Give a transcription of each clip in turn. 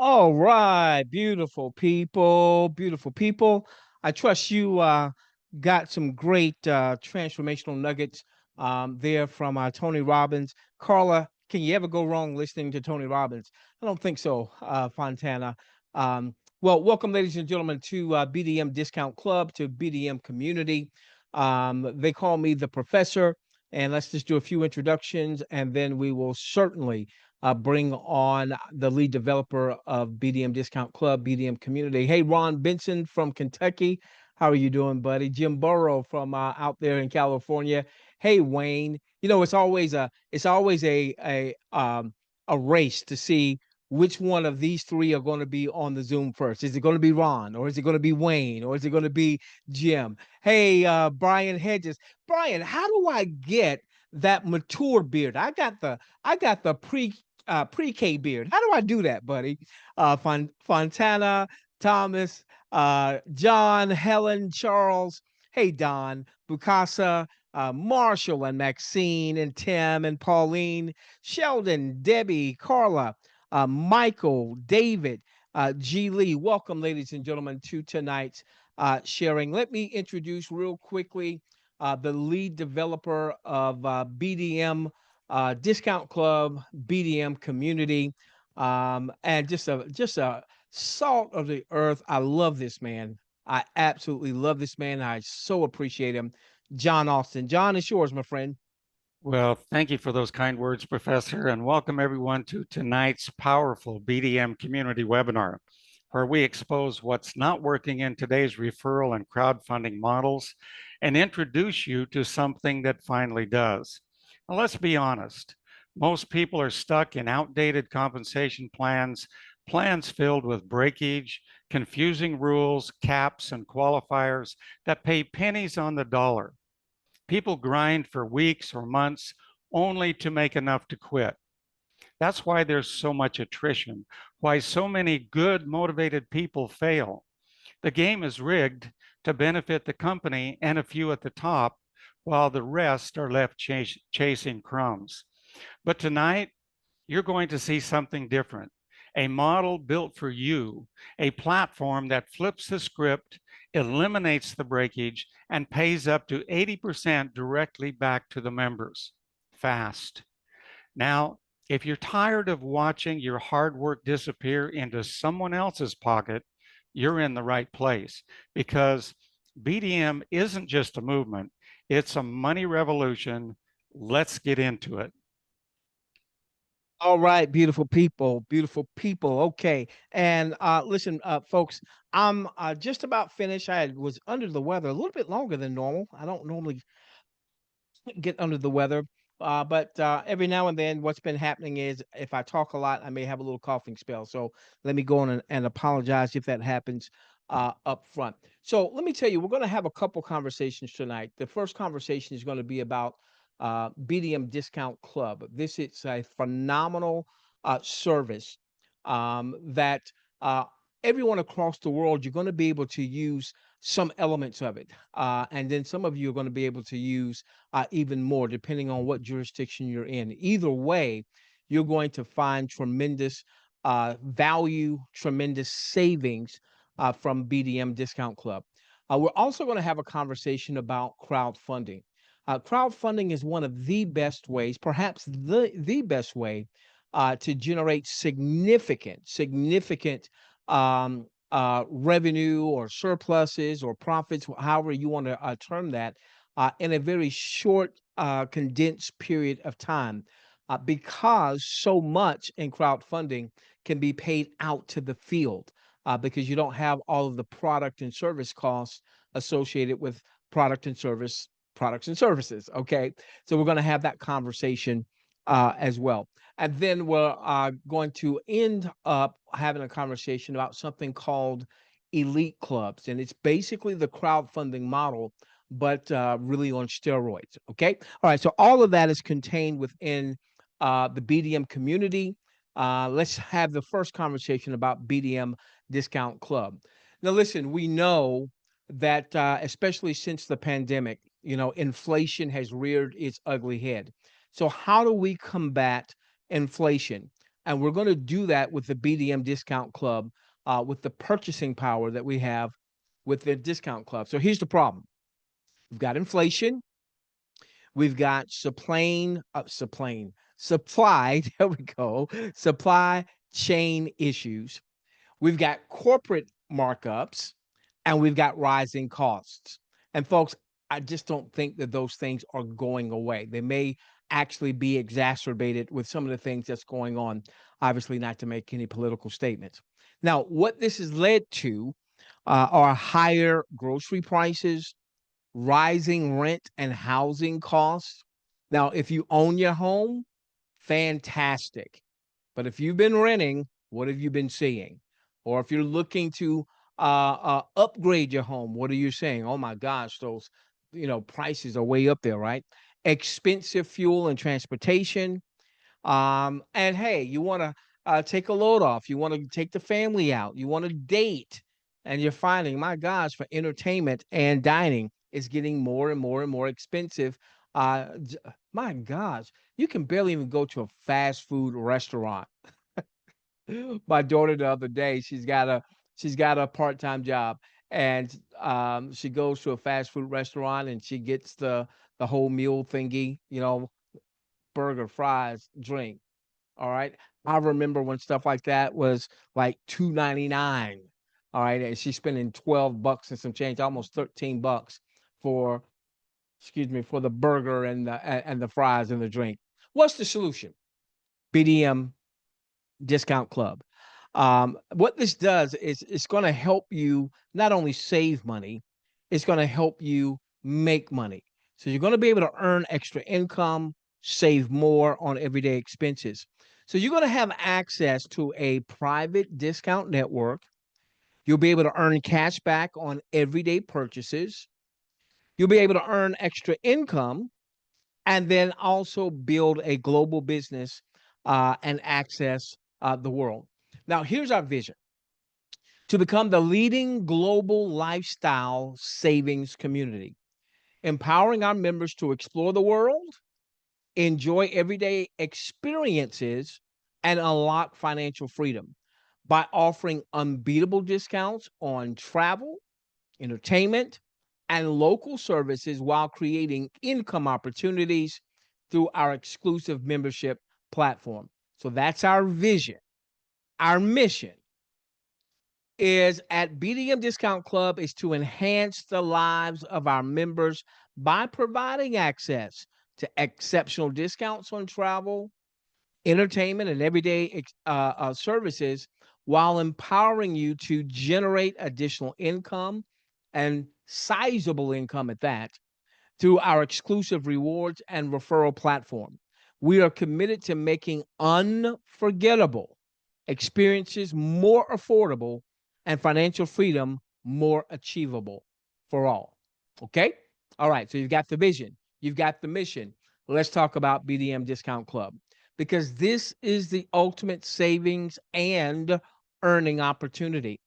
All right, beautiful people, beautiful people. I trust you got some great transformational nuggets there from Tony Robbins. Carla, can you ever go wrong listening to Tony Robbins? I don't think so, Fontana. Um, well, welcome, ladies and gentlemen, to BDM Discount Club, to BDM Community. They call me the professor, and let's just do a few introductions, and then we will certainly bring on the lead developer of BDM Discount Club, BDM Community. Hey, Ron Benson from Kentucky. How are you doing, buddy? Jim Burrow from out there in California. Hey, Wayne. You know, it's always a race to see which one of these three are going to be on the Zoom first. Is it going to be Ron, or is it going to be Wayne, or is it going to be Jim? Hey, Brian Hedges. Brian, how do I get that mature beard? I got the pre-K beard. How do I do that, buddy? Fontana, Thomas, John, Helen, Charles. Hey, Don, Bukasa, Marshall, and Maxine, and Tim, and Pauline, Sheldon, Debbie, Carla, Michael, David, G. Lee. Welcome, ladies and gentlemen, to tonight's sharing. Let me introduce real quickly the lead developer of BDM Discount Club, BDM Community, and just a salt of the earth. I love this man. I absolutely love this man. I so appreciate him. John Austin. John, it's yours, my friend. Well, thank you for those kind words, Professor, and welcome everyone to tonight's powerful BDM community webinar, where we expose what's not working in today's referral and crowdfunding models and introduce you to something that finally does. Now, let's be honest. Most people are stuck in outdated compensation plans, plans filled with breakage, confusing rules, caps, and qualifiers that pay pennies on the dollar. People grind for weeks or months only to make enough to quit. That's why there's so much attrition, why so many good, motivated people fail. The game is rigged to benefit the company and a few at the top, while the rest are left chasing crumbs. But tonight, you're going to see something different. A model built for you, a platform that flips the script, eliminates the breakage, and pays up to 80% directly back to the members. Fast. Now, if you're tired of watching your hard work disappear into someone else's pocket, you're in the right place because BDM isn't just a movement, it's a money revolution. Let's get into it. All right, beautiful people, beautiful people. Okay, and listen, folks, I'm just about finished. I was under the weather a little bit longer than normal. I don't normally get under the weather. But every now and then, what's been happening is if I talk a lot, I may have a little coughing spell. So let me go on and apologize if that happens up front. So let me tell you, we're going to have a couple conversations tonight. The first conversation is going to be about BDM Discount Club. This is a phenomenal service that uh, everyone across the world, you're going to be able to use some elements of it. And then some of you are going to be able to use even more, depending on what jurisdiction you're in. Either way, you're going to find tremendous value, tremendous savings from BDM Discount Club. We're also going to have a conversation about crowdfunding. Crowdfunding is one of the best ways, perhaps the best way, to generate significant revenue or surpluses or profits, however you want to term that, in a very short, condensed period of time, because so much in crowdfunding can be paid out to the field, because you don't have all of the product and service costs associated with product and service products and services. Okay, so we're going to have that conversation as well. And then we're going to end up having a conversation about something called elite clubs. And it's basically the crowdfunding model, but really on steroids. Okay. All right. So all of that is contained within the BDM community. Let's have the first conversation about BDM Discount Club. Now, listen, we know that especially since the pandemic, inflation has reared its ugly head. So, how do we combat inflation? And we're going to do that with the BDM Discount Club, with the purchasing power that we have with the discount club. So here's the problem: we've got inflation, we've got supply. There we go. Supply chain issues. We've got corporate markups, and we've got rising costs. And folks, I just don't think that those things are going away. They may actually be exacerbated with some of the things that's going on, obviously, not to make any political statements. Now, what this has led to are higher grocery prices, rising rent and housing costs. Now, if you own your home, fantastic. But if you've been renting, what have you been seeing? Or if you're looking to upgrade your home, what are you saying? Oh my gosh, those prices are way up there, right? Expensive fuel and transportation. And hey, you want to take a load off. You want to take the family out. You want to date, and you're finding, my gosh, for entertainment and dining is getting more and more and more expensive. My gosh, you can barely even go to a fast food restaurant. My daughter the other day, she's got a part-time job, and she goes to a fast food restaurant and she gets the whole meal thingy, burger, fries, drink. All right. I remember when stuff like that was like 2.99. All right. And she's spending $12 and some change, almost $13 for, excuse me, for the burger and the fries and the drink. What's the solution? BDM Discount Club. What this does is it's going to help you not only save money, it's going to help you make money. So you're going to be able to earn extra income, save more on everyday expenses. So you're going to have access to a private discount network. You'll be able to earn cash back on everyday purchases. You'll be able to earn extra income and then also build a global business and access the world. Now, here's our vision: to become the leading global lifestyle savings community, empowering our members to explore the world, enjoy everyday experiences, and unlock financial freedom by offering unbeatable discounts on travel, entertainment, and local services while creating income opportunities through our exclusive membership platform. So that's our vision. Our mission is at BDM Discount Club is to enhance the lives of our members by providing access to exceptional discounts on travel, entertainment, and everyday services while empowering you to generate additional income and sizable income at that through our exclusive rewards and referral platform. We are committed to making unforgettable experiences more affordable and financial freedom more achievable for all. Okay? All right. So you've got the vision, you've got the mission. Let's talk about BDM Discount Club, because this is the ultimate savings and earning opportunity.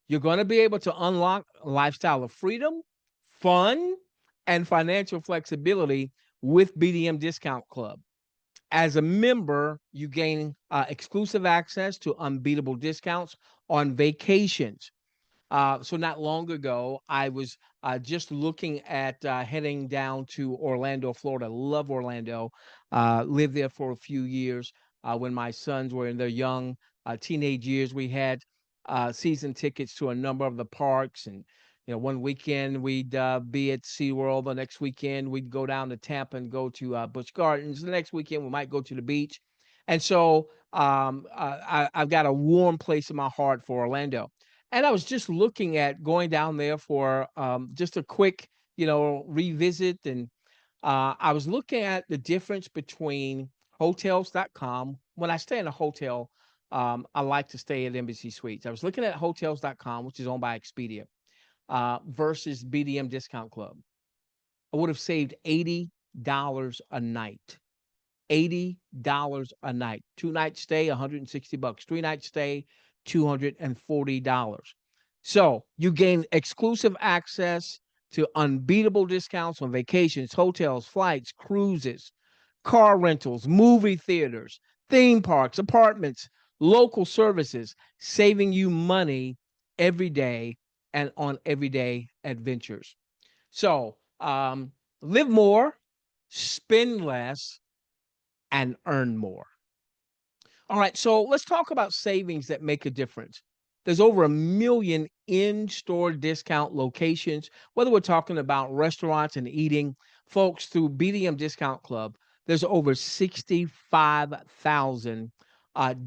You're going to be able to unlock a lifestyle of freedom, fun, and financial flexibility with BDM Discount Club. As a member, you gain exclusive access to unbeatable discounts on vacations. So not long ago, I was just looking at heading down to Orlando, Florida. Love Orlando. Lived there for a few years when my sons were in their young teenage years. We had season tickets to a number of the parks, and one weekend we'd be at SeaWorld. The next weekend we'd go down to Tampa and go to Busch Gardens. The next weekend we might go to the beach. And so I've got a warm place in my heart for Orlando. And I was just looking at going down there for just a quick, revisit. And I was looking at the difference between hotels.com. When I stay in a hotel, I like to stay at Embassy Suites. I was looking at hotels.com, which is owned by Expedia, versus BDM Discount Club. I would have saved $80 a night. $80 a night. 2 night stay, $160. 3 night stay, $240. So you gain exclusive access to unbeatable discounts on vacations, hotels, flights, cruises, car rentals, movie theaters, theme parks, apartments, local services, saving you money every day and on everyday adventures. So, live more, spend less, and earn more. All right, so let's talk about savings that make a difference. There's over a million in store discount locations, whether we're talking about restaurants and eating. Folks, through BDM Discount Club, there's over 65,000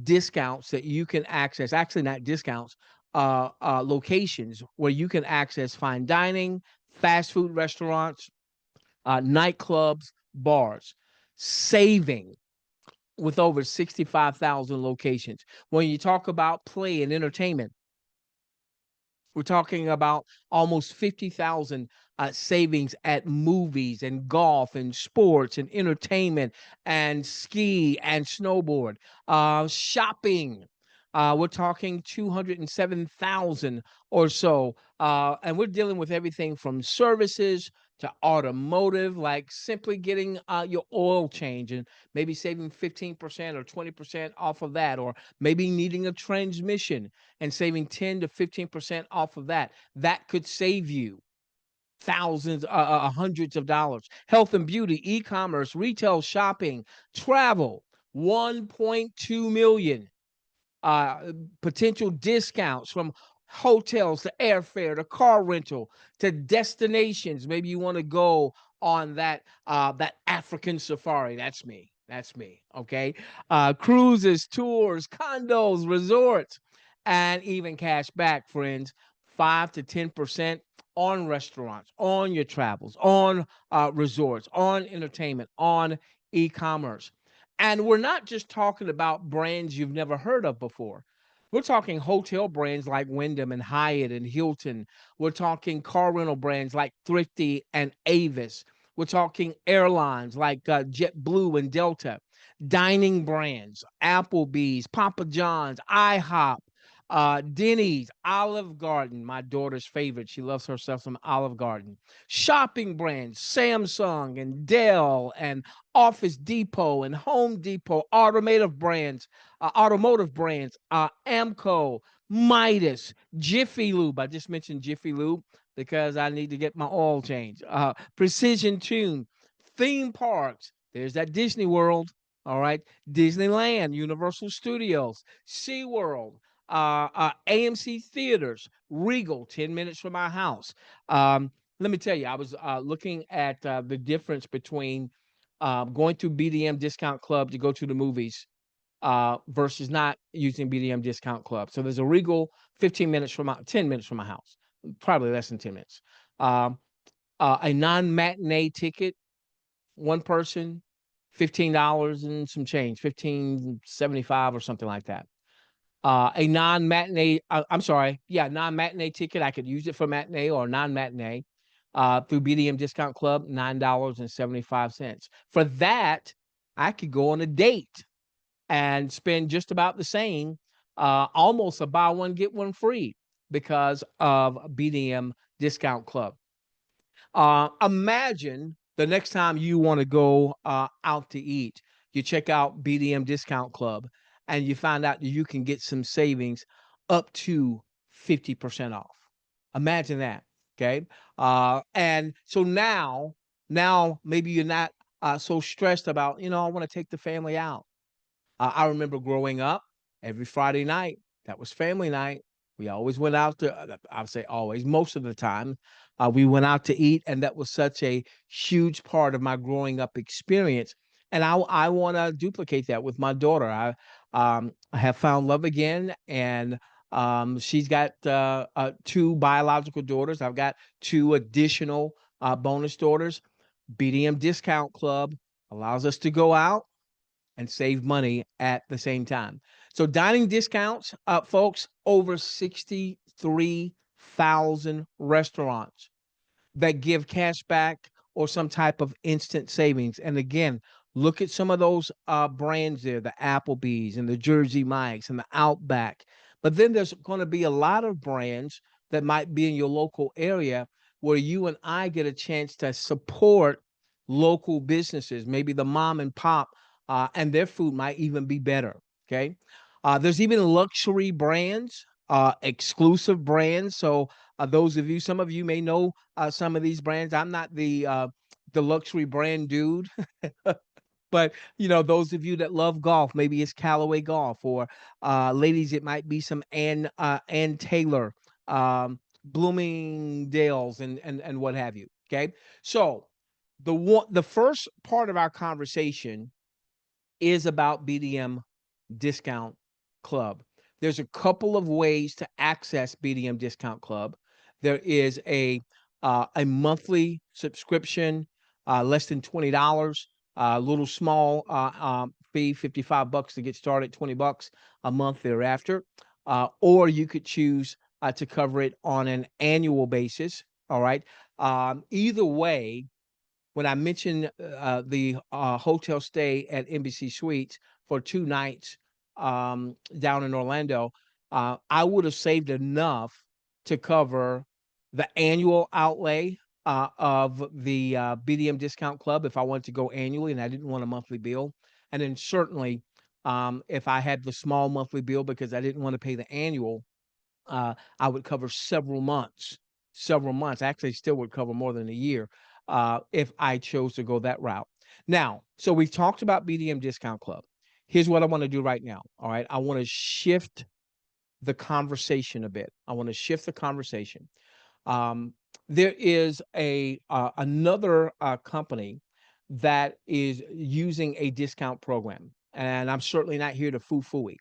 discounts that you can access. Actually, not discounts, locations where you can access fine dining, fast food restaurants, nightclubs, bars, saving with over 65,000 locations. When you talk about play and entertainment, we're talking about almost 50,000 savings at movies and golf and sports and entertainment and ski and snowboard. Shopping, we're talking 207,000 or so. And we're dealing with everything from services to automotive, like simply getting your oil change and maybe saving 15% or 20% off of that, or maybe needing a transmission and saving 10 to 15% off of that. That could save you thousands, hundreds of dollars. Health and beauty, e-commerce, retail shopping, travel, 1.2 million potential discounts from hotels to airfare to car rental to destinations. Maybe you want to go on that African safari. That's me. That's me. Okay. Cruises, tours, condos, resorts, and even cash back, friends. 5 to 10% on restaurants, on your travels, on resorts, on entertainment, on e-commerce. And we're not just talking about brands you've never heard of before. We're talking hotel brands like Wyndham and Hyatt and Hilton. We're talking car rental brands like Thrifty and Avis. We're talking airlines like JetBlue and Delta. Dining brands, Applebee's, Papa John's, IHOP, Denny's, Olive Garden, my daughter's favorite. She loves herself some Olive Garden. Shopping brands, Samsung and Dell and Office Depot and Home Depot, automotive brands, Amco, Midas, Jiffy Lube. I just mentioned Jiffy Lube because I need to get my oil change. Precision Tune, theme parks. There's that Disney World. All right, Disneyland, Universal Studios, SeaWorld, AMC Theaters, Regal, 10 minutes from my house. Let me tell you, I was looking at the difference between going to BDM Discount Club to go to the movies versus not using BDM Discount Club. So there's a Regal 15 minutes from 10 minutes from my house, probably less than 10 minutes. Um, a non-matinee ticket, one person, $15 and some change, 15.75 or something like that. A non-matinee, I'm sorry, yeah, non-matinee ticket. I could use it for matinee or non-matinee through BDM Discount Club, $9.75. For that, I could go on a date and spend just about the same, almost a buy one, get one free because of BDM Discount Club. Imagine the next time you want to go out to eat, you check out BDM Discount Club and you find out that you can get some savings up to 50% off. Imagine that. Okay. And so now maybe you're not so stressed about, I want to take the family out. I remember growing up every Friday night, that was family night. We always went out to, I would say always, most of the time, we went out to eat. And that was such a huge part of my growing up experience. And I want to duplicate that with my daughter. I have found love again. And she's got two biological daughters. I've got two additional bonus daughters. BDM Discount Club allows us to go out and save money at the same time. So dining discounts, folks, over 63,000 restaurants that give cash back or some type of instant savings. And again, look at some of those brands there, the Applebee's and the Jersey Mike's and the Outback. But then there's going to be a lot of brands that might be in your local area where you and I get a chance to support local businesses, maybe the mom and pop, and their food might even be better. Okay. There's even luxury brands, exclusive brands. So those of you, some of you may know some of these brands. I'm not the luxury brand dude, but those of you that love golf, maybe it's Callaway Golf, or ladies, it might be some Ann Taylor, Bloomingdale's, and what have you. Okay, so the first part of our conversation is about BDM Discount Club. There's a couple of ways to access BDM Discount Club. There is a monthly subscription, less than $20, a little small fee, $55 to get started, $20 a month thereafter. Or you could choose to cover it on an annual basis. All right. Either way, when I mentioned the hotel stay at Embassy Suites for 2 nights down in Orlando, I would have saved enough to cover the annual outlay of the BDM Discount Club if I wanted to go annually and I didn't want a monthly bill. And then certainly, if I had the small monthly bill because I didn't want to pay the annual, I would cover several months. Several months. Actually, still would cover more than a year if I chose to go that route. Now, so we've talked about BDM Discount Club. Here's what I want to do right now. All right. I want to shift the conversation a bit. I want to shift the conversation. Um, there is another company that is using a discount program, and I'm certainly not here to foo-foo it,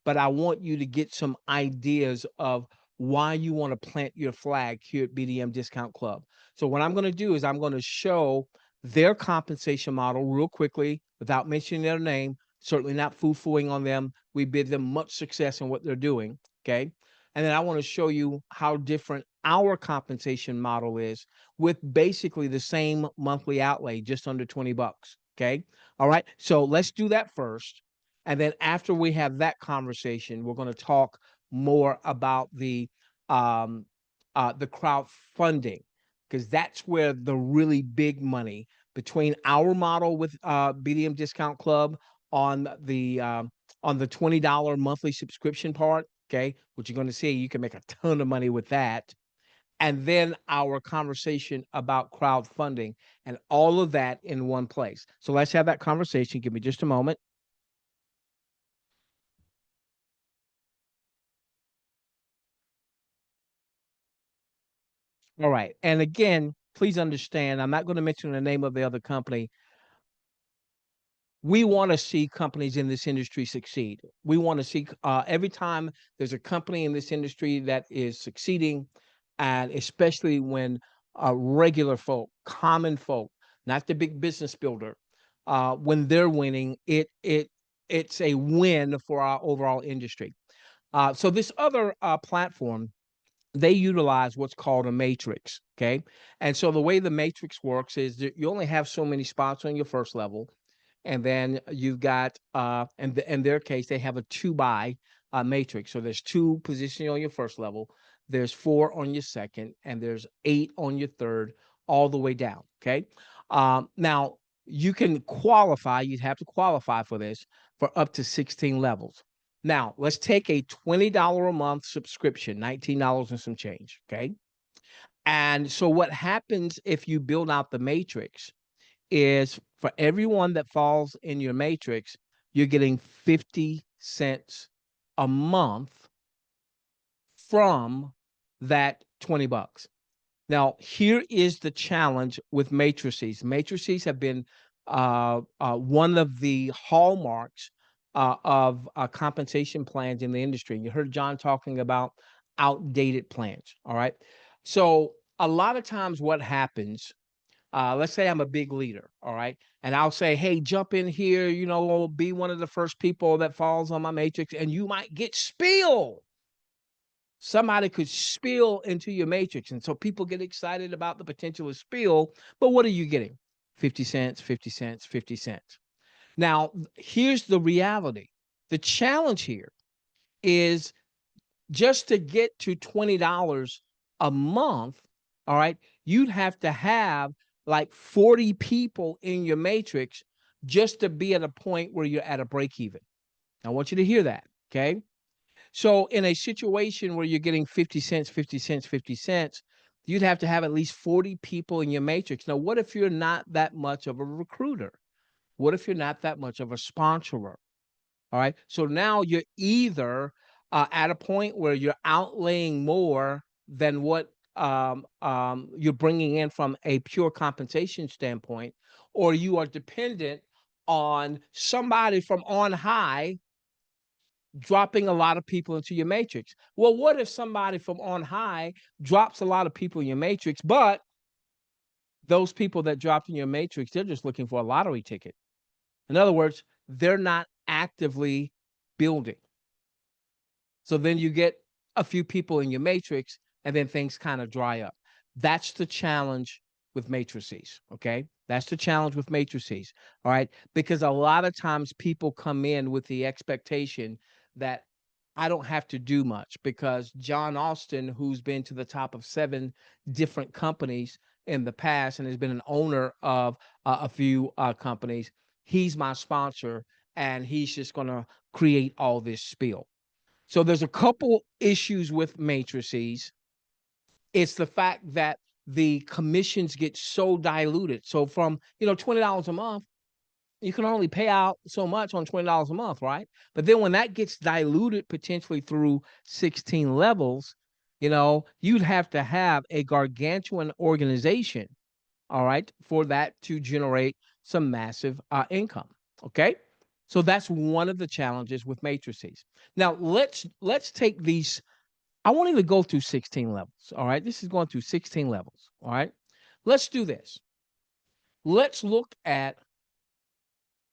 but I want you to get some ideas of why you want to plant your flag here at BDM Discount Club. So what I'm going to do is I'm going to show their compensation model real quickly without mentioning their name. Certainly not foo-fooing on them. We bid them much success in what they're doing. Okay. And then I want to show you how different our compensation model is with basically the same monthly outlay, just under $20. Okay. All right. So let's do that first. And then after we have that conversation, we're going to talk more about the crowdfunding, because that's where the really big money between our model with BDM Discount Club on the $20 monthly subscription part. Okay, what you're going to see, you can make a ton of money with that. And then our conversation about crowdfunding and all of that in one place. So let's have that conversation. Give me just a moment. All right. And again, please understand, I'm not going to mention the name of the other company. We want to see companies in this industry succeed. We want to see every time there's a company in this industry that is succeeding, and especially when regular folk, common folk, not the big business builder, when they're winning, it's a win for our overall industry. So this other platform, they utilize what's called a matrix. Okay, and so the way the matrix works is that you only have so many spots on your first level, and then you've got and in their case they have a 2 by matrix. So there's 2 positions on your first level, there's 4 on your second, and there's 8 on your third, all the way down. Okay. Now you can qualify, you'd have to qualify for this, for up to 16 levels. Now let's take a $20 a month subscription, $19 and some change. Okay. And so what happens if you build out the matrix is, for everyone that falls in your matrix, you're getting 50 cents a month from that $20. Now, here is the challenge with matrices. Matrices have been one of the hallmarks of compensation plans in the industry. You heard John talking about outdated plans. All right. So a lot of times what happens, let's say I'm a big leader, all right, and I'll say, hey, jump in here, be one of the first people that falls on my matrix, and you might get spill. Somebody could spill into your matrix, and so people get excited about the potential of spill. But what are you getting? 50 cents, 50 cents, 50 cents. Now, here's the reality. The challenge here is, just to get to $20 a month, all right, you'd have to have like 40 people in your matrix just to be at a point where you're at a break even. I want you to hear that. Okay. So in a situation where you're getting 50 cents, 50 cents, 50 cents, you'd have to have at least 40 people in your matrix. Now, what if you're not that much of a recruiter? What if you're not that much of a sponsorer? All right. So now you're either at a point where you're outlaying more than what you're bringing in from a pure compensation standpoint, or you are dependent on somebody from on high dropping a lot of people into your matrix. Well, what if somebody from on high drops a lot of people in your matrix, but those people that dropped in your matrix, they're just looking for a lottery ticket? In other words, they're not actively building. So then you get a few people in your matrix and then things kind of dry up. That's the challenge with matrices. Okay. That's the challenge with matrices. All right. Because a lot of times people come in with the expectation that I don't have to do much because John Austin, who's been to the top of 7 different companies in the past and has been an owner of a few companies, he's my sponsor and he's just going to create all this spiel. So there's a couple issues with matrices. It's the fact that the commissions get so diluted. So from, $20 a month, you can only pay out so much on $20 a month, right? But then when that gets diluted potentially through 16 levels, you'd have to have a gargantuan organization, all right, for that to generate some massive income. Okay. So that's one of the challenges with matrices. Now let's take these. I won't even go through 16 levels. All right. This is going through 16 levels. All right. Let's do this. Let's look at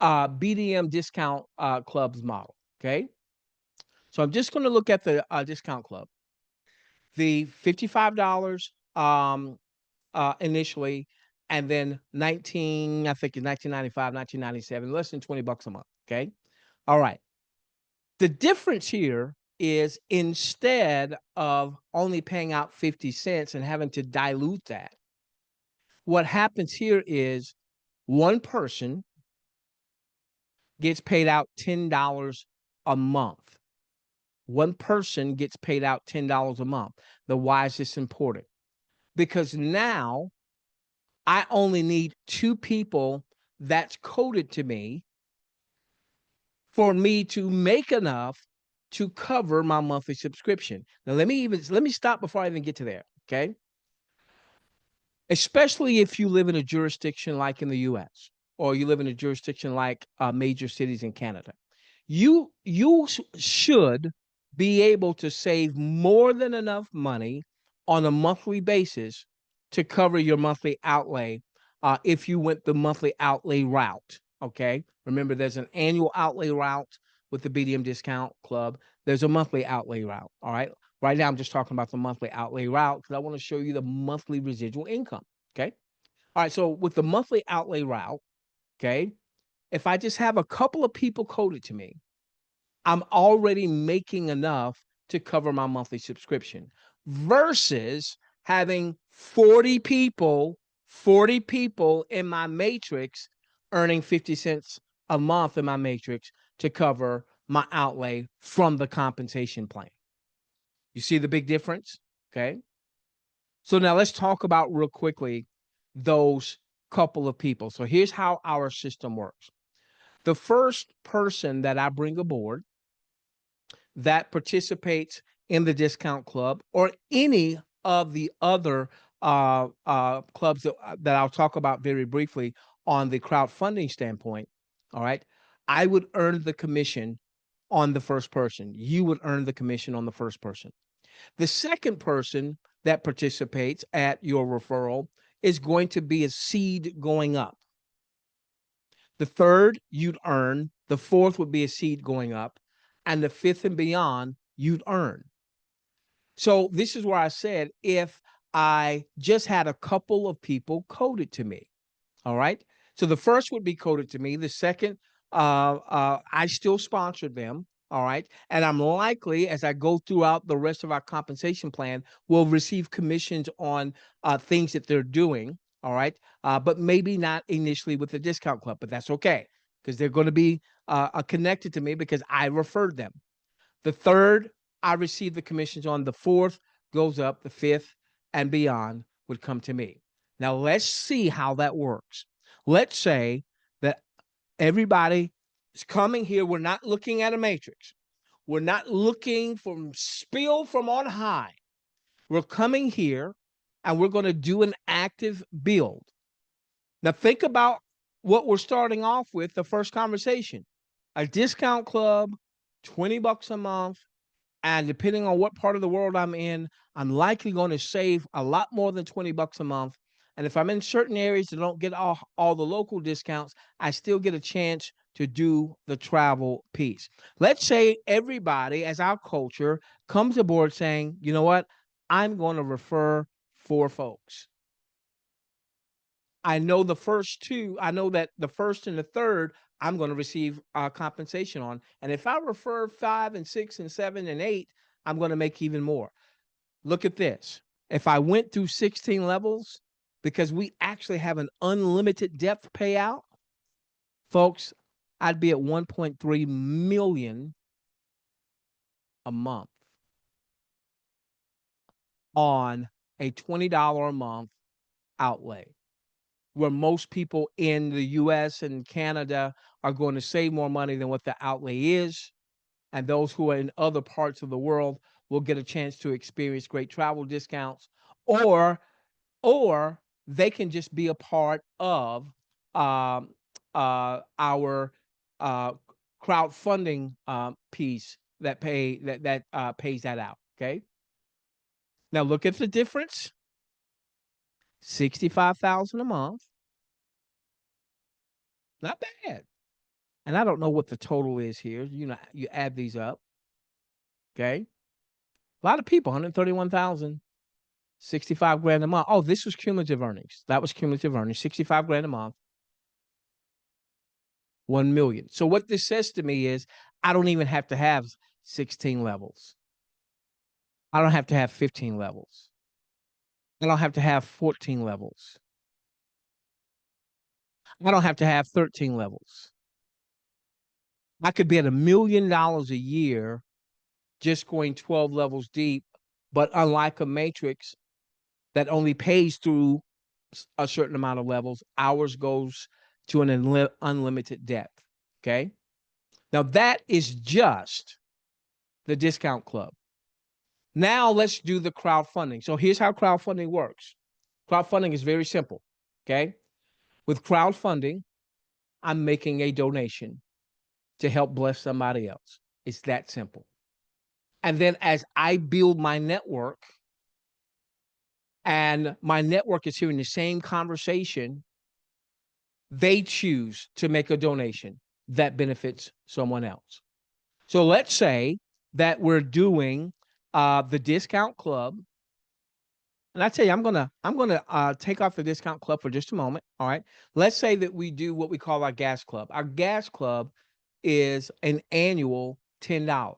BDM discount club's model. Okay. So I'm just going to look at the discount club. The $55 initially, and then 19, I think in 1995, 1997, less than $20 a month. Okay. All right. The difference here is instead of only paying out 50 cents and having to dilute that, what happens here is one person gets paid out $10 a month. One person gets paid out $10 a month. Now, why is this important? Because now I only need 2 people that's coded to me for me to make enough to cover my monthly subscription. Now let me stop before I even get to there. Okay. Especially if you live in a jurisdiction like in the US or you live in a jurisdiction like major cities in Canada. You should be able to save more than enough money on a monthly basis to cover your monthly outlay if you went the monthly outlay route. Okay. Remember, there's an annual outlay route with the BDM discount club. There's a monthly outlay route. All right. Right now, I'm just talking about the monthly outlay route because I want to show you the monthly residual income. Okay. All right. So with the monthly outlay route, okay, if I just have a couple of people coded to me, I'm already making enough to cover my monthly subscription versus having 40 people in my matrix earning 50 cents a month in my matrix to cover my outlay from the compensation plan. You see the big difference? Okay. So now let's talk about real quickly those couple of people. So here's how our system works. The first person that I bring aboard that participates in the discount club or any of the other clubs that I'll talk about very briefly on the crowdfunding standpoint, all right, I would earn the commission on the first person. You would earn the commission on the first person. The second person that participates at your referral is going to be a seed going up. The third you'd earn, the fourth would be a seed going up, and the fifth and beyond you'd earn. So this is where I said if I just had a couple of people coded to me, all right? So the first would be coded to me. The second, I still sponsored them, all right? And I'm likely, as I go throughout the rest of our compensation plan, will receive commissions on things that they're doing. All right. But maybe not initially with the discount club, but that's okay because they're going to be connected to me because I referred them. The third, I receive the commissions on. The fourth goes up. The fifth and beyond would come to me. Now, let's see how that works. Let's say that everybody is coming here. We're not looking at a matrix. We're not looking from spill from on high. We're coming here and we're going to do an active build. Now, think about what we're starting off with the first conversation a discount club, $20 a month. And depending on what part of the world I'm in, I'm likely going to save a lot more than $20 a month. And if I'm in certain areas that don't get all the local discounts, I still get a chance to do the travel piece. Let's say everybody, as our culture, comes aboard saying, you know what? I'm going to refer 4 folks. I know the first two, I know that the first and the third, I'm going to receive compensation on. And if I refer 5 and 6 and 7 and 8, I'm going to make even more. Look at this. If I went through 16 levels, because we actually have an unlimited depth payout, folks, I'd be at 1.3 million a month on a $20 a month outlay, where most people in the US and Canada are going to save more money than what the outlay is. And those who are in other parts of the world will get a chance to experience great travel discounts, or or they can just be a part of um, our uh, crowdfunding piece that pays that out. Okay. Now look at the difference: 65,000 a month, not bad. And I don't know what the total is here. You know, you add these up. Okay, a lot of people, 131,000. 65 grand a month. Oh, this was cumulative earnings. That was cumulative earnings. 65 grand a month, 1 million. So what this says to me is I don't even have to have 16 levels. I don't have to have 15 levels. I don't have to have 14 levels. I don't have to have 13 levels. I could be at $1 million a year just going 12 levels deep, but unlike a matrix that only pays through a certain amount of levels, ours goes to an unlimited depth. Okay. Now that is just the discount club. Now let's do the crowdfunding. So here's how crowdfunding works. Crowdfunding is very simple. Okay. With crowdfunding, I'm making a donation to help bless somebody else. It's that simple. And then as I build my network, and my network is hearing the same conversation, they choose to make a donation that benefits someone else. So let's say that we're doing the discount club. And I tell you, I'm gonna take off the discount club for just a moment. All right. Let's say that we do what we call our gas club. Our gas club is an annual $10.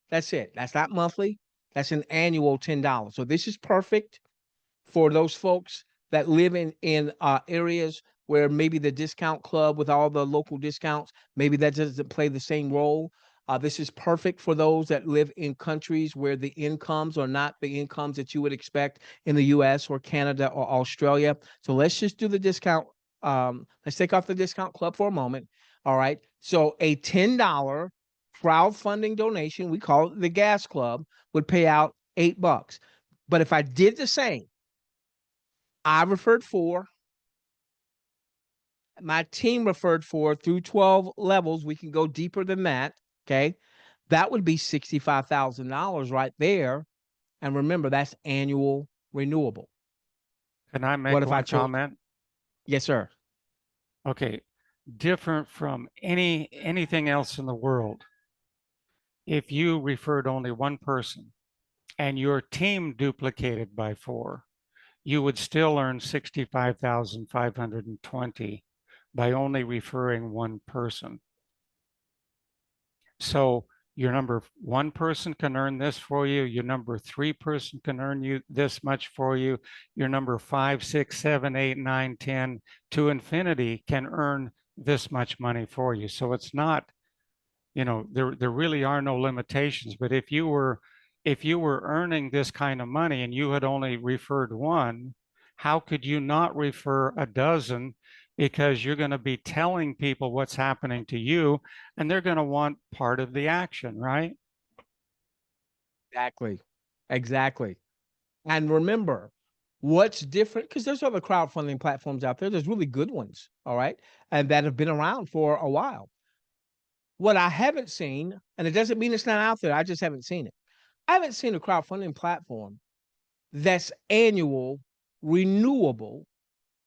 That's it. That's not monthly. That's an annual $10. So this is perfect for those folks that live in areas where maybe the discount club with all the local discounts, maybe that doesn't play the same role. This is perfect for those that live in countries where the incomes are not the incomes that you would expect in the US or Canada or Australia. So let's just do the discount. Let's take off the discount club for a moment. All right. So a $10 crowdfunding donation, we call it the gas club, would pay out $8. But if I did the same, I referred 4. My team referred 4 through 12 levels. We can go deeper than that. Okay. That would be $65,000 right there. And remember, that's annual renewable. Can I What make if I one chose? comment? Yes, sir. Okay, different from anything else in the world. If you referred only one person and your team duplicated by 4, you would still earn 65,520 by only referring one person. So Your number one person can earn this for you. Your number three person can earn you this much for you. Your number 5, 6, 7, 8, 9, 10 to infinity can earn this much money for you. So it's not, there really are no limitations. But if you were earning this kind of money and you had only referred one, how could you not refer a dozen? Because you're going to be telling people what's happening to you, and they're going to want part of the action, right? Exactly. Exactly. And remember, what's different, because there's other crowdfunding platforms out there. There's really good ones, all right, and that have been around for a while. What I haven't seen, and it doesn't mean it's not out there, I just haven't seen it. I haven't seen a crowdfunding platform that's annual, renewable,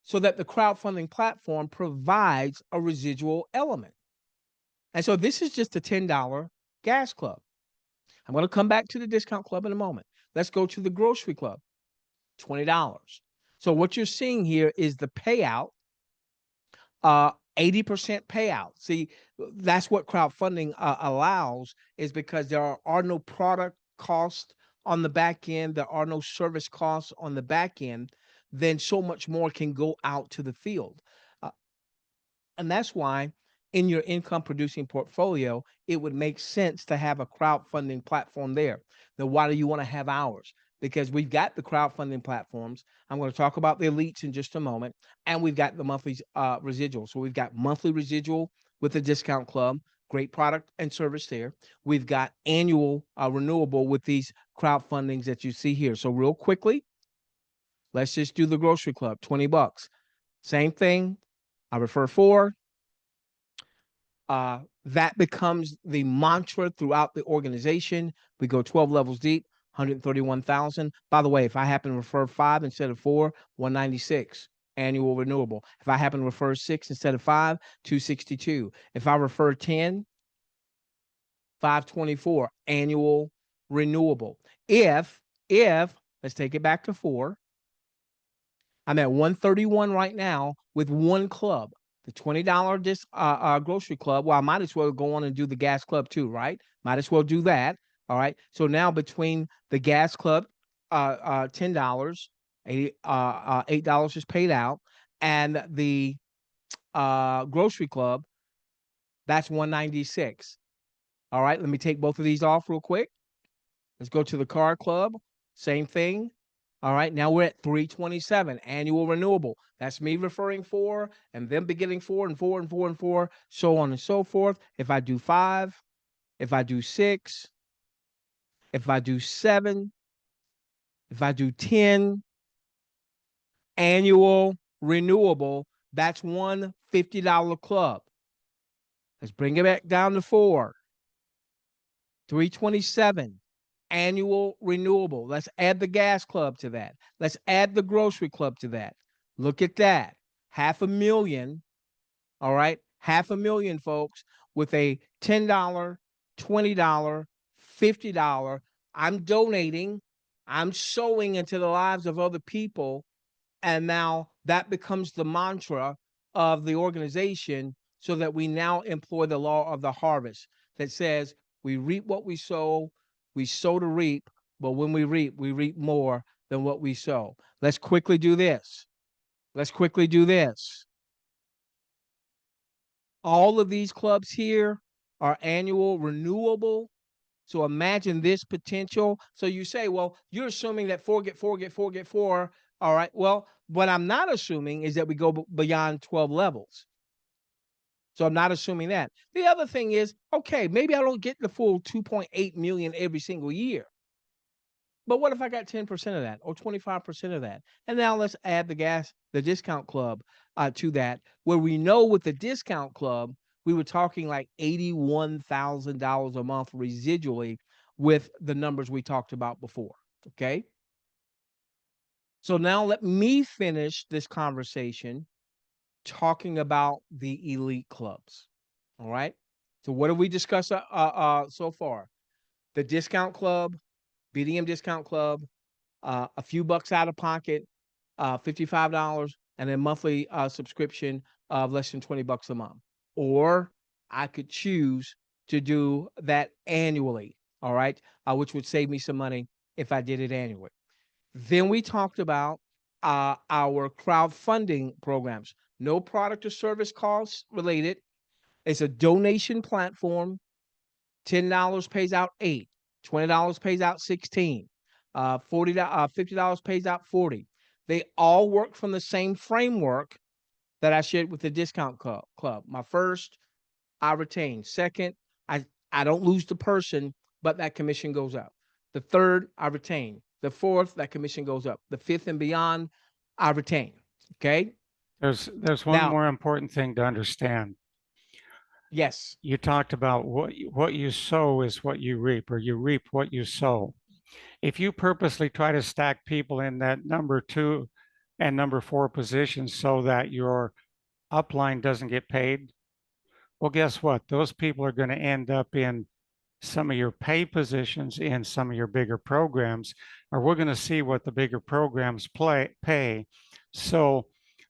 so that the crowdfunding platform provides a residual element. And so this is just a $10 gas club. I'm going to come back to the discount club in a moment. Let's go to the grocery club, $20. So what you're seeing here is the payout, 80% payout. See, that's what crowdfunding allows, is because there are no product costs on the back end, there are no service costs on the back end, then so much more can go out to the field. Uh, and that's why in your income producing portfolio, it would make sense to have a crowdfunding platform there. Now, why do you want to have ours? Because we've got the crowdfunding platforms. I'm going to talk about the elites in just a moment. And we've got the monthly residual. So we've got monthly residual with the discount club, great product and service there. We've got annual renewable with these crowdfundings that you see here. So real quickly, let's just do the grocery club, $20. Same thing. I refer 4, that becomes the mantra throughout the organization. We go 12 levels deep, 131,000. By the way, if I happen to refer 5 instead of 4, 196 annual renewable. If I happen to refer 6 instead of 5, 262. If I refer 10, 524 annual renewable. If let's take it back to 4, I'm at 131 right now with one club, the $20 grocery club. Well, I might as well go on and do the gas club too, right? Might as well do that. All right. So now between the gas club, $10, $8 is paid out, and the grocery club, that's 196. All right. Let me take both of these off real quick. Let's go to the car club. Same thing. All right, now we're at 327 annual renewable. That's me referring 4 and them beginning 4 and 4 and 4 and 4, so on and so forth. If I do 5, if I do 6, if I do 7, if I do 10, annual renewable, that's one $50 club. Let's bring it back down to 4, 327 annual renewable. Let's add the gas club to that. Let's add the grocery club to that. Look at that. 500,000. All right. 500,000, folks, with a $10, $20, $50. I'm donating. I'm sowing into the lives of other people. And now that becomes the mantra of the organization, so that we now employ the law of the harvest that says we reap what we sow to reap, but when we reap more than what we sow. Let's quickly do this. Let's quickly do this. All of these clubs here are annual renewable. So imagine this potential. So you say, well, you're assuming that 4 get 4 get 4 get 4. All right. Well, what I'm not assuming is that we go beyond 12 levels. So I'm not assuming that. The other thing is, okay, maybe I don't get the full 2.8 million every single year. But what if I got 10% of that or 25% of that? And now let's add the discount club to that, where we know with the discount club, we were talking like $81,000 a month residually with the numbers we talked about before. Okay. So now let me finish this conversation talking about the elite clubs. All right. So what have we discussed so far? The discount club, BDM discount club, a few bucks out of pocket, $55, and a monthly subscription of less than $20 a month. Or I could choose to do that annually, all right, which would save me some money if I did it annually. Then we talked about our crowdfunding programs. No product or service costs related. It's a donation platform. $10 pays out 8, $20 pays out 16, 40, $50 pays out 40. They all work from the same framework that I shared with the discount club. My first, I retain. Second, I I don't lose the person, but that commission goes up. The third, I retain. The fourth, that commission goes up. The fifth and beyond, I retain. Okay. There's one Now, more important thing to understand. yes. You talked about what you sow is what you reap, or you reap what you sow. If you purposely try to stack people in that number two and number four positions so that your upline doesn't get paid, well, guess what? Those people are going to end up in some of your pay positions in some of your bigger programs, or we're going to see what the bigger programs pay. So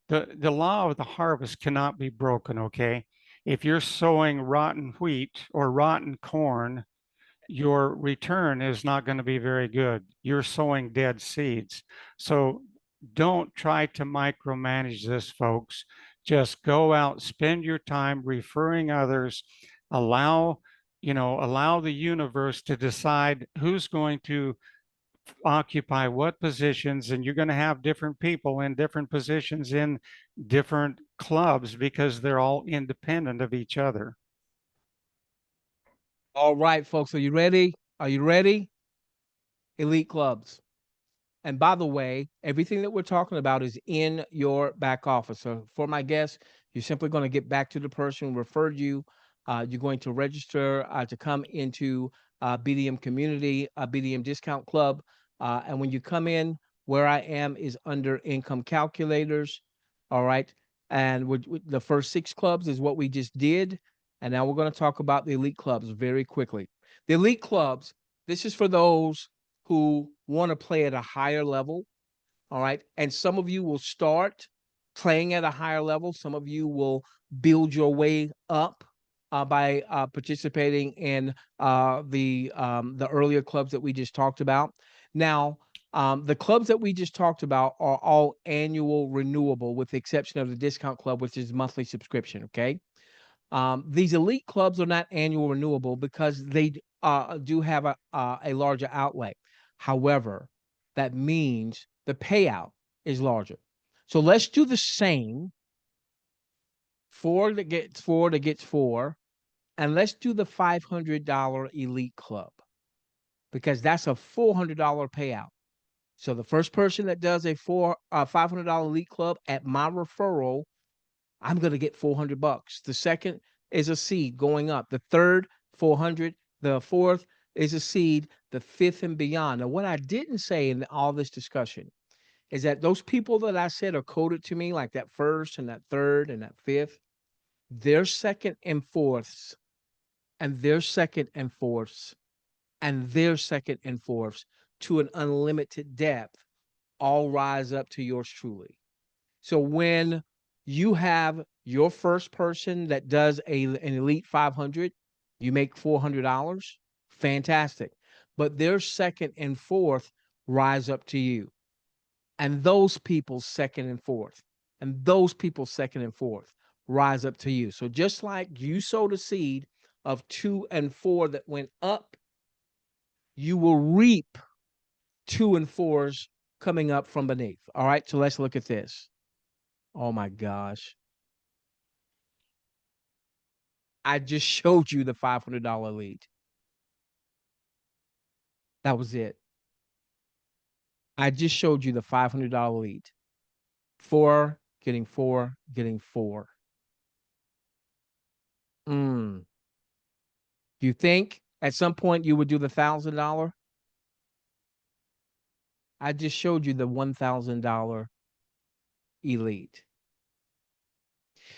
the law of the harvest cannot be broken, okay? If you're sowing rotten wheat or rotten corn, your return is not going to be very good. You're sowing dead seeds. So don't try to micromanage this, folks. Just go out, spend your time referring others, allow, allow the universe to decide who's going to occupy what positions, and you're going to have different people in different positions in different clubs because they're all independent of each other. All right, folks. Are you ready? Are you ready? Elite clubs. And by the way, everything that we're talking about is in your back office. So for my guests, you're simply going to get back to the person who referred you. You're going to register to come into BDM community, BDM discount club. And when you come in, where I am is under income calculators. All right. And the first 6 clubs is what we just did. And now we're going to talk about the elite clubs very quickly. The elite clubs, this is for those who want to play at a higher level. All right. And some of you will start playing at a higher level. Some of you will build your way up by participating in the earlier clubs that we just talked about. Now, the clubs that we just talked about are all annual renewable, with the exception of the discount club, which is monthly subscription. Okay. These elite clubs are not annual renewable because they do have a larger outlay. However, that means the payout is larger. So let's do the same. Four that gets four, and let's do the $500 elite club because that's a $400 payout. So the first person that does a $500 elite club at my referral, I'm going to get $400. The second is a seed going up. The third, 400. The fourth is a seed. The fifth and beyond. Now, what I didn't say in all this discussion is that those people that I said are coded to me, like that first and that third and that fifth, their second and fourths, and their second and fourths, and their second and fourths to an unlimited depth all rise up to yours truly. So when you have your first person that does an elite 500, you make $400. Fantastic. But their second and fourth rise up to you. And those people's second and fourth, and those people's second and fourth rise up to you. So just like you sowed a seed of 2 and 4 that went up, you will reap 2 and 4s coming up from beneath. All right. So let's look at this. Oh my gosh. I just showed you the $500 lead. That was it. I just showed you the $500 lead. 4 getting 4 getting 4. Mm. You think at some point you would do the $1,000? I just showed you the $1,000 elite.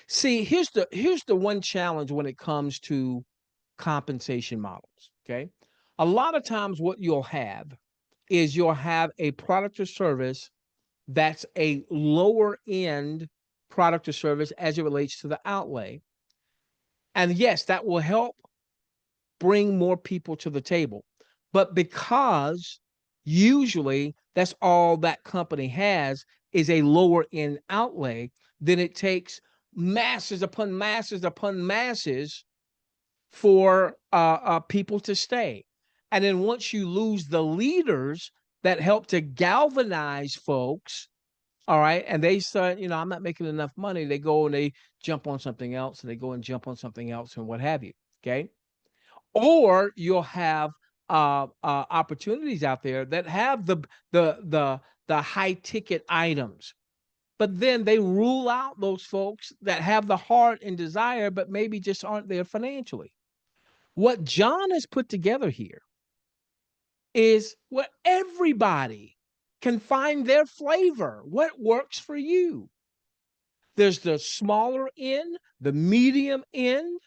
See, here's the one challenge when it comes to compensation models. Okay. A lot of times what you'll have is you'll have a product or service that's a lower end product or service as it relates to the outlay. And yes, that will help bring more people to the table. But because usually that's all that company has is a lower end outlay, then it takes masses upon masses upon masses for people to stay. And then once you lose the leaders that help to galvanize folks, all right, and they start, I'm not making enough money, they go and they jump on something else, and they go and jump on something else, and what have you. Okay. Or you'll have opportunities out there that have the high ticket items, but then they rule out those folks that have the heart and desire, but maybe just aren't there financially. What John has put together here is where everybody can find their flavor, what works for you. There's the smaller end, the medium end,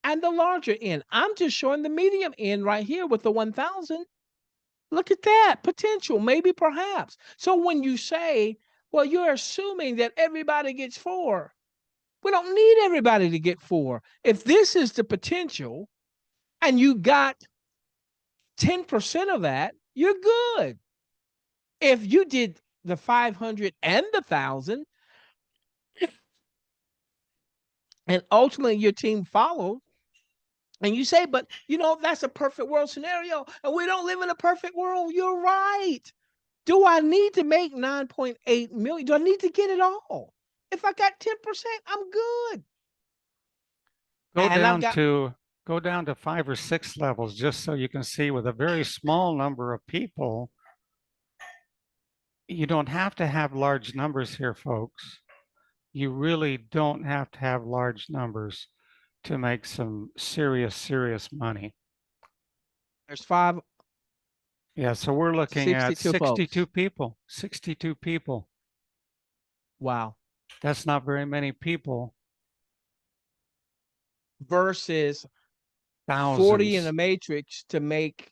and the larger end. I'm just showing the medium end right here with the 1,000. Look at that potential, maybe perhaps. So when you say, well, you're assuming that everybody gets 4. We don't need everybody to get 4. If this is the potential and you got 10% of that, you're good. If you did the 500 and the 1,000, and ultimately your team followed, and you say, but that's a perfect world scenario, and we don't live in a perfect world. You're right. Do I need to make 9.8 million? Do I need to get it all? If I got 10%, I'm good. Go And I've down got to go down to 5 or 6 levels just so you can see with a very small number of people. You don't have to have large numbers here, folks. You really don't have to have large numbers to make some serious money. there's 5, Yeah, so we're looking at 62 62 folks. people. 62 people. Wow. That's not very many people. Versus 40 in Thousands. the matrix to make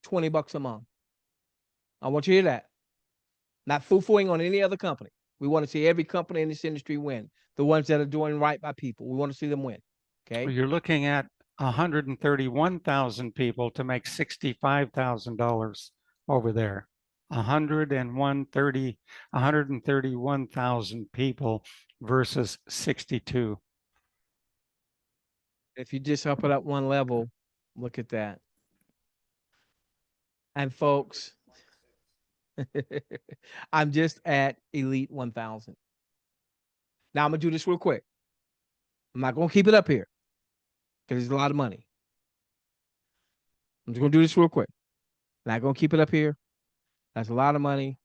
$20 a month. I want you to hear that. Not foo-fooing on any other company. We want to see every company in this industry win. The ones that are doing right by people. We want to see them win. Okay. You're looking at 131,000 people to make $65,000 over there. 131,000 people versus 62. If you just up it up one level, look at that. And folks, I'm just at Elite 1,000. Now I'm gonna do this real quick. I'm not gonna keep it up here because it's a lot of money. I'm just gonna do this real quick. Not gonna keep it up here. That's a lot of money.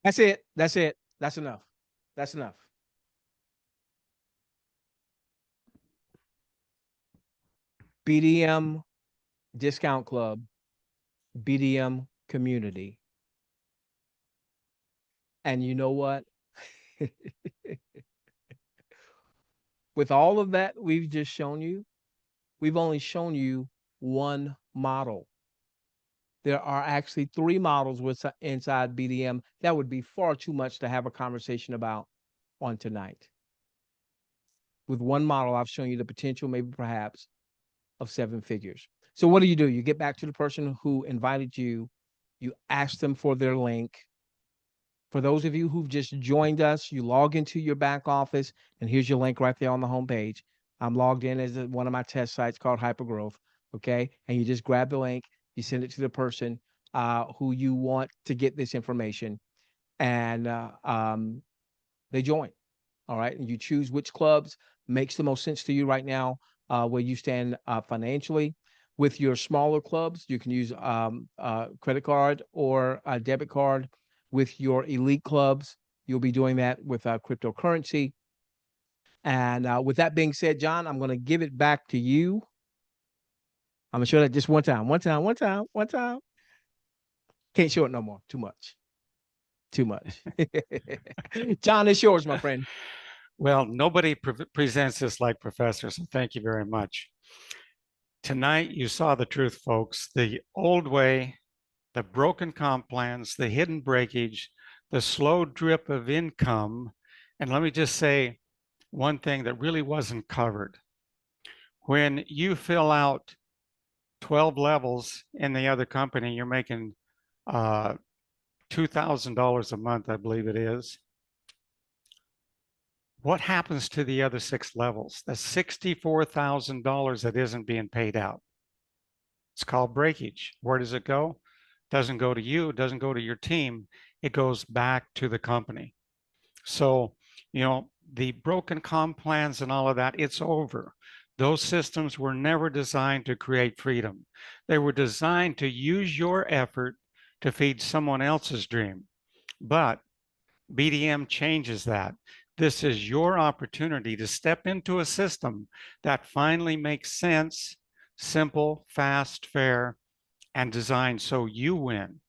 That's it. That's it. That's enough. That's enough. BDM Discount Club, BDM Community. And you know what? With all of that we've just shown you, we've only shown you one model. There are actually 3 models inside BDM. That would be far too much to have a conversation about on tonight. With one model, I've shown you the potential, maybe perhaps, of 7 figures. So what do? You get back to the person who invited you. You ask them for their link. For those of you who've just joined us, you log into your back office, and here's your link right there on the homepage. I'm logged in as one of my test sites called Hypergrowth. Okay. And you just grab the link, you send it to the person who you want to get this information, and they join. All right. And you choose which clubs makes the most sense to you right now, where you stand financially. With your smaller clubs, you can use credit card or a debit card. With your elite clubs, you'll be doing that with cryptocurrency. And with that being said, John, I'm going to give it back to you. I'm going to show that just one time. Can't show it no more. Too much. John, it's yours, my friend. Well, nobody presents this like Professor, so thank you very much. Tonight, you saw the truth, folks. The old way, the broken comp plans, the hidden breakage, the slow drip of income. And let me just say, one thing that really wasn't covered. When you fill out 12 levels in the other company, you're making $2,000 a month, I believe it is. What happens to the other 6 levels? That's $64,000 that isn't being paid out. It's called breakage. Where does it go? Doesn't go to you, it doesn't go to your team. It goes back to the company. So, the broken comp plans and all of that, it's over. Those systems were never designed to create freedom. They were designed to use your effort to feed someone else's dream. But BDM changes that. This is your opportunity to step into a system that finally makes sense, simple, fast, fair, and designed so you win.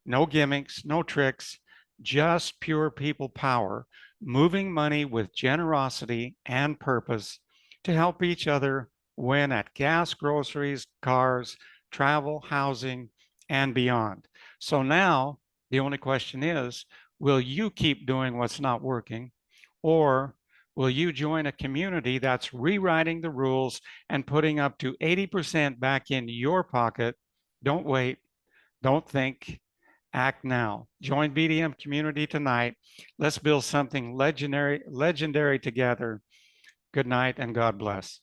No gimmicks, no tricks, just pure people power, moving money with generosity and purpose to help each other win at gas, groceries, cars, travel, housing, and beyond. So now the only question is, will you keep doing what's not working, or will you join a community that's rewriting the rules and putting up to 80% back in your pocket? Don't wait, don't think, act now. Join BDM community tonight. Let's build something legendary together. Good night and God bless.